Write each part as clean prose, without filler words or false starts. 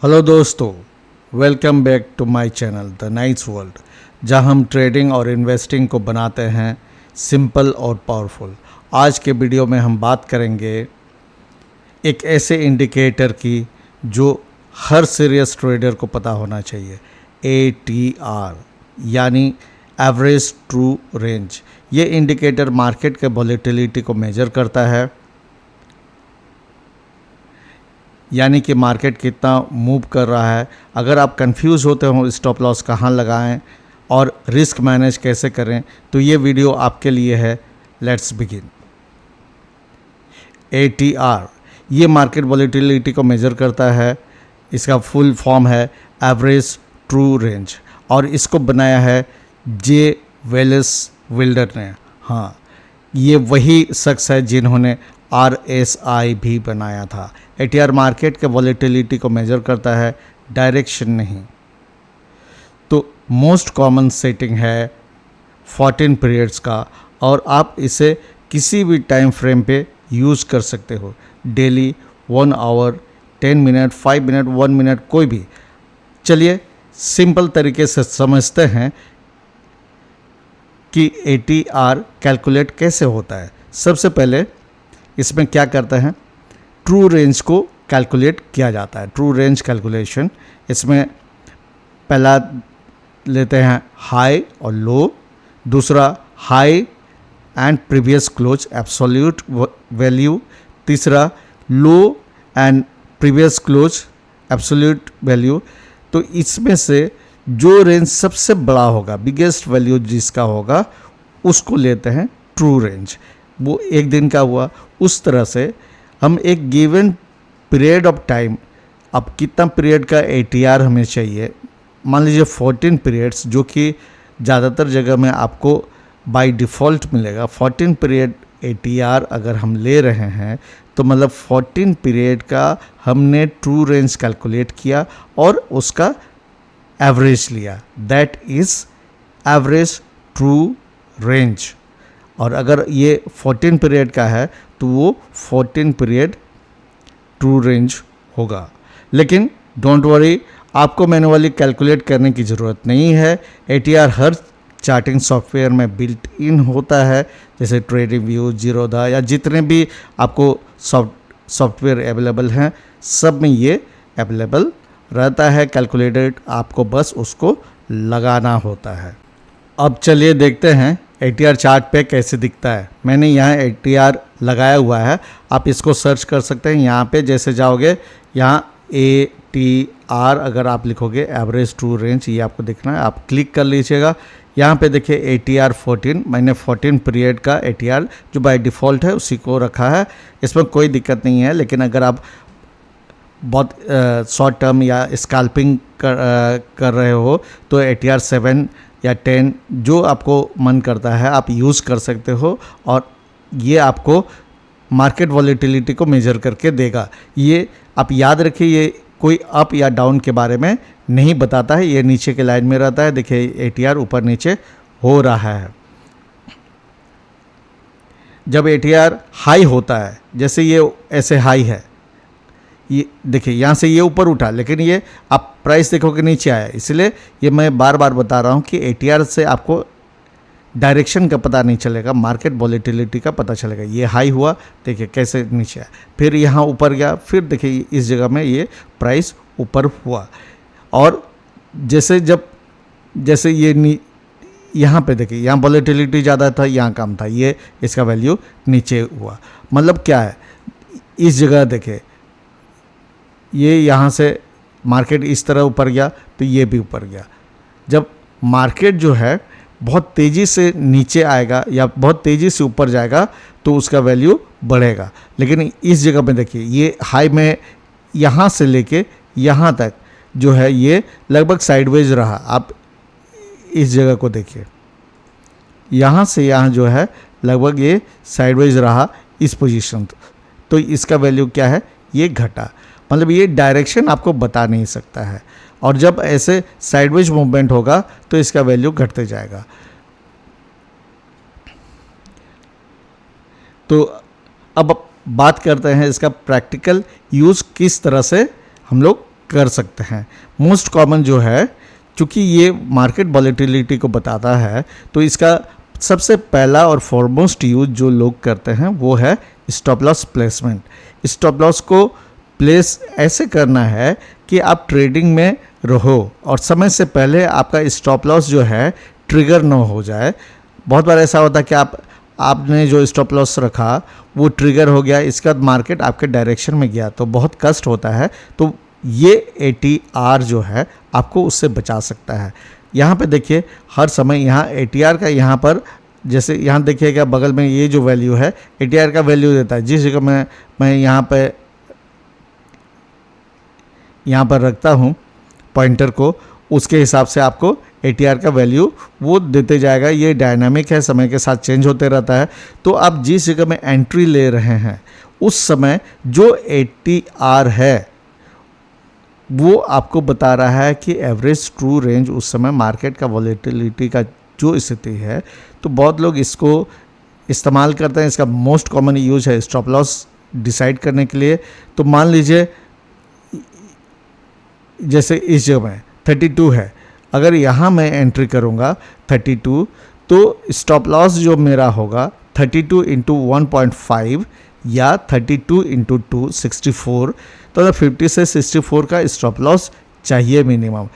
Hello दोस्तों, welcome back to my channel the Knights World, जहां हम ट्रेडिंग और इन्वेस्टिंग को बनाते हैं सिंपल और पावरफुल। आज के वीडियो में हम बात करेंगे एक ऐसे इंडिकेटर की जो हर सीरियस ट्रेडर को पता होना चाहिए, ATR यानी एवरेज ट्रू रेंज। ये इंडिकेटर मार्केट के वॉलेटिलिटी को मेजर करता है, यानी कि मार्केट कितना मूव कर रहा है। अगर आप कंफ्यूज होते हो स्टॉप लॉस कहाँ लगाएं और रिस्क मैनेज कैसे करें, तो ये वीडियो आपके लिए है। Let's begin. ATR ये मार्केट वॉलेटिलिटी को मेजर करता है। इसका फुल फॉर्म है एवरेज ट्रू रेंज, और इसको बनाया है जे वेलेस विल्डर ने। हाँ, ये वही शख्स है जिन्होंने RSI भी बनाया था। ATR मार्केट के वॉलेटिलिटी को मेजर करता है, डायरेक्शन नहीं। तो मोस्ट कॉमन सेटिंग है 14 पीरियड्स का, और आप इसे किसी भी टाइम फ्रेम पे यूज़ कर सकते हो। Daily, 1 hour, 10 minute, 5 minute, 1 minute, कोई भी। चलिए सिंपल तरीके से समझते हैं कि ATR कैलकुलेट कैसे होता है। सबसे पहले इसमें क्या करते हैं, ट्रू रेंज को कैलकुलेट किया जाता है। ट्रू रेंज कैलकुलेशन, इसमें पहला लेते हैं हाई और लो, दूसरा high and previous close absolute value, तीसरा low and previous close absolute value. तो इसमें से जो रेंज सबसे बड़ा होगा, बिगेस्ट वैल्यू जिसका होगा, उसको लेते हैं ट्रू रेंज। वो एक दिन का हुआ। उस तरह से हम एक गिवन पीरियड ऑफ टाइम, अब कितना पीरियड का ATR हमें चाहिए, मान लीजिए 14 पीरियड्स, जो कि ज़्यादातर जगह में आपको बाय डिफ़ॉल्ट मिलेगा। 14 पीरियड ATR अगर हम ले रहे हैं तो मतलब 14 पीरियड का हमने ट्रू रेंज कैलकुलेट किया और उसका एवरेज लिया। That is average true range. और अगर ये 14 पीरियड का है तो वो 14 पीरियड ट्रू रेंज होगा। लेकिन डोंट वरी, आपको मैन्युअली कैलकुलेट करने की ज़रूरत नहीं है। ATR हर चार्टिंग सॉफ्टवेयर में बिल्ट इन होता है, जैसे ट्रेडिंग व्यू, जीरोधा या जितने भी आपको सॉफ्टवेयर अवेलेबल हैं, सब में ये अवेलेबल रहता है। कैलकुलेटेड, आपको बस उसको लगाना होता है। अब चलिए देखते हैं ATR चार्ट पे कैसे दिखता है। मैंने यहाँ ATR लगाया हुआ है, आप इसको सर्च कर सकते हैं। यहाँ पे जैसे जाओगे, यहाँ ATR अगर आप लिखोगे, एवरेज ट्रू रेंज, ये आपको दिखना है, आप क्लिक कर लीजिएगा। यहाँ पे देखिए ATR 14, मैंने 14 पीरियड का ATR जो बाय डिफ़ॉल्ट है उसी को रखा है। इसमें कोई दिक्कत नहीं है। लेकिन अगर आप बहुत शॉर्ट टर्म या स्कैल्पिंग कर रहे हो तो ATR 7 या 10 जो आपको मन करता है आप यूज़ कर सकते हो, और ये आपको मार्केट वॉलेटिलिटी को मेजर करके देगा। ये आप याद रखिए, ये कोई अप या डाउन के बारे में नहीं बताता है, ये नीचे के लाइन में रहता है। देखिए ATR ऊपर नीचे हो रहा है। जब ATR हाई होता है, जैसे ये ऐसे हाई है, ये देखिए यहाँ से ये ऊपर उठा, लेकिन ये आप प्राइस देखोगे नीचे आया। इसलिए ये मैं बार बार बता रहा हूँ कि ATR से आपको डायरेक्शन का पता नहीं चलेगा, मार्केट वॉलेटिलिटी का पता चलेगा। ये हाई हुआ, देखिए कैसे नीचे आया, फिर यहाँ ऊपर गया, फिर देखिए इस जगह में ये प्राइस ऊपर हुआ। और जैसे ये यहाँ पे देखिए, यहाँ वॉलेटिलिटी ज़्यादा था, यहाँ कम था, ये इसका वैल्यू नीचे हुआ। मतलब क्या है, इस जगह देखिए, ये यहाँ से मार्केट इस तरह ऊपर गया तो ये भी ऊपर गया। जब मार्केट जो है बहुत तेज़ी से नीचे आएगा या बहुत तेज़ी से ऊपर जाएगा तो उसका वैल्यू बढ़ेगा। लेकिन इस जगह पे देखिए, ये हाई में यहाँ से लेके यहाँ तक जो है ये लगभग साइडवेज रहा। आप इस जगह को देखिए, यहाँ से यहाँ जो है लगभग ये साइडवेज रहा इस पोजीशन। तो इसका वैल्यू क्या है, ये घटा। मतलब ये डायरेक्शन आपको बता नहीं सकता है, और जब ऐसे साइडवेज मूवमेंट होगा तो इसका वैल्यू घटते जाएगा। तो अब बात करते हैं इसका प्रैक्टिकल यूज़, किस तरह से हम लोग कर सकते हैं। मोस्ट कॉमन जो है, चूँकि ये मार्केट वॉलेटिलिटी को बताता है, तो इसका सबसे पहला और फॉरमोस्ट यूज जो लोग करते हैं वो है stop loss placement. Stop loss को प्लेस ऐसे करना है कि आप ट्रेडिंग में रहो और समय से पहले आपका स्टॉप लॉस जो है ट्रिगर ना हो जाए। बहुत बार ऐसा होता है कि आपने जो स्टॉप लॉस रखा वो ट्रिगर हो गया, इसके बाद मार्केट आपके डायरेक्शन में गया तो बहुत कष्ट होता है। तो ये ATR जो है आपको उससे बचा सकता है। यहाँ पे देखिए हर समय यहाँ ATR का यहाँ पर, जैसे यहाँ देखिएगा बगल में ये जो वैल्यू है ATR का वैल्यू देता है। जिस जगह मैं यहाँ पर रखता हूँ पॉइंटर को, उसके हिसाब से आपको ATR का वैल्यू वो देते जाएगा। ये डायनामिक है, समय के साथ चेंज होते रहता है। तो आप जिस जगह में एंट्री ले रहे हैं उस समय जो ATR है वो आपको बता रहा है कि एवरेज ट्रू रेंज उस समय मार्केट का वॉलेटिलिटी का जो स्थिति है। तो बहुत लोग इसको इस्तेमाल करते हैं। इसका मोस्ट कॉमन यूज है स्टॉप लॉस डिसाइड करने के लिए। तो मान लीजिए जैसे इस जगह में 32 है, अगर यहाँ मैं एंट्री करूँगा 32, तो स्टॉप लॉस जो मेरा होगा 32 इंटू 1.5 या 32 इंटू 2 64। तो 50 से 64 का स्टॉप लॉस चाहिए मिनिमम।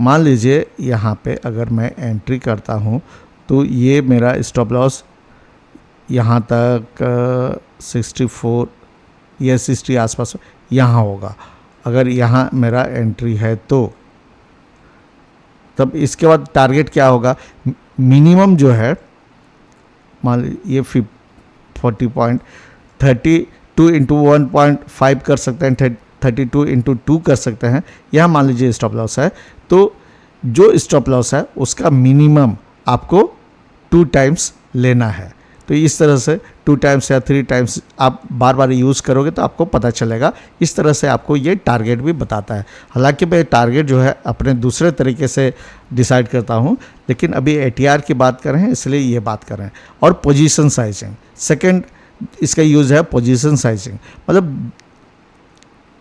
मान लीजिए यहाँ पे अगर मैं एंट्री करता हूँ तो ये मेरा स्टॉप लॉस यहाँ तक 64 या 60 आसपास यहाँ होगा। अगर यहाँ मेरा एंट्री है तो तब इसके बाद टारगेट क्या होगा, मिनिमम जो है मान लीजिए 40.32 इंटू 1.5 कर सकते हैं, 32 इंटू 2 कर सकते हैं। यहाँ मान लीजिए स्टॉप लॉस है, तो जो स्टॉप लॉस है उसका मिनिमम आपको 2 टाइम्स लेना है। तो इस तरह से 2 टाइम्स या 3 टाइम्स आप बार बार यूज़ करोगे तो आपको पता चलेगा। इस तरह से आपको ये टारगेट भी बताता है। हालांकि मैं टारगेट जो है अपने दूसरे तरीके से डिसाइड करता हूँ, लेकिन अभी ATR की बात कर रहे हैं इसलिए ये बात कर रहे हैं। और पोजीशन साइजिंग, सेकंड इसका यूज़ है पोजीशन साइजिंग। मतलब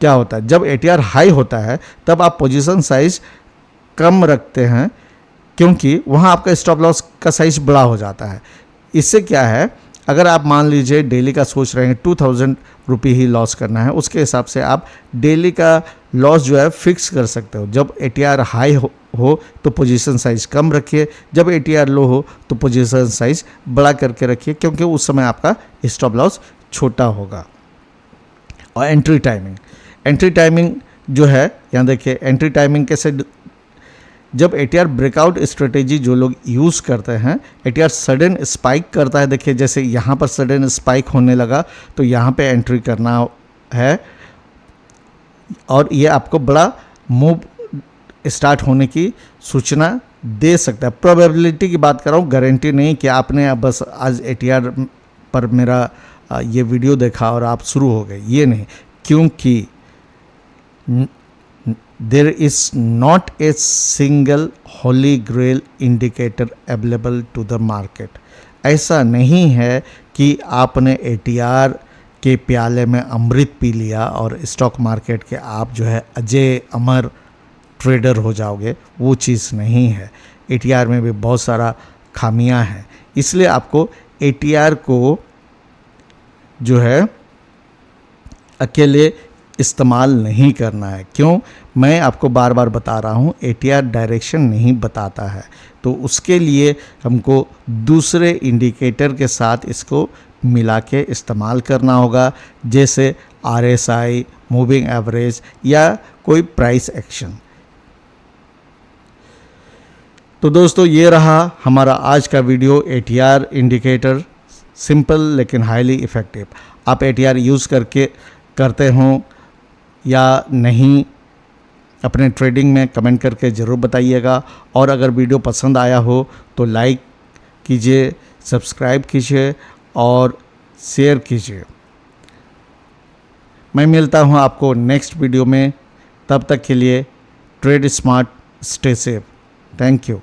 क्या होता है, जब ATR हाई होता है तब आप पोजीशन साइज कम रखते हैं, क्योंकि वहाँ आपका स्टॉप लॉस का साइज बड़ा हो जाता है। इससे क्या है, अगर आप मान लीजिए डेली का सोच रहे हैं 2000 रुपये ही लॉस करना है, उसके हिसाब से आप डेली का लॉस जो है फिक्स कर सकते हो। जब ATR हाई हो तो पोजीशन साइज कम रखिए, जब ATR लो हो तो पोजीशन साइज बड़ा करके रखिए, क्योंकि उस समय आपका स्टॉप लॉस छोटा होगा। और एंट्री टाइमिंग जो है, यहाँ देखिए एंट्री टाइमिंग कैसे, जब ATR ब्रेकआउट स्ट्रेटेजी जो लोग यूज़ करते हैं, ATR सडन स्पाइक करता है, देखिए जैसे यहाँ पर सडन स्पाइक होने लगा तो यहाँ पे एंट्री करना है और ये आपको बड़ा मूव स्टार्ट होने की सूचना दे सकता है। प्रोबेबिलिटी की बात कर रहा हूँ, गारंटी नहीं कि आपने बस आज ATR पर मेरा ये वीडियो देखा और आप शुरू हो गए, ये नहीं, क्योंकि there is not a single holy grail indicator available to the market। ऐसा नहीं है कि आपने ATR के प्याले में अमृत पी लिया और स्टॉक मार्केट के आप जो है अजय अमर ट्रेडर हो जाओगे, वो चीज़ नहीं है। ATR में भी बहुत सारा खामियां हैं, इसलिए आपको ATR को जो है अकेले इस्तेमाल नहीं करना है। क्यों, मैं आपको बार बार बता रहा हूँ, ATR डायरेक्शन नहीं बताता है, तो उसके लिए हमको दूसरे इंडिकेटर के साथ इसको मिला के इस्तेमाल करना होगा, जैसे RSI, मूविंग एवरेज या कोई प्राइस एक्शन। तो दोस्तों ये रहा हमारा आज का वीडियो, ATR इंडिकेटर, सिंपल लेकिन हाईली इफ़ेक्टिव। आप ATR यूज़ करते हों या नहीं, अपने ट्रेडिंग में कमेंट करके ज़रूर बताइएगा। और अगर वीडियो पसंद आया हो तो लाइक कीजिए, सब्सक्राइब कीजिए और शेयर कीजिए। मैं मिलता हूँ आपको नेक्स्ट वीडियो में, तब तक के लिए trade smart, stay safe. Thank you.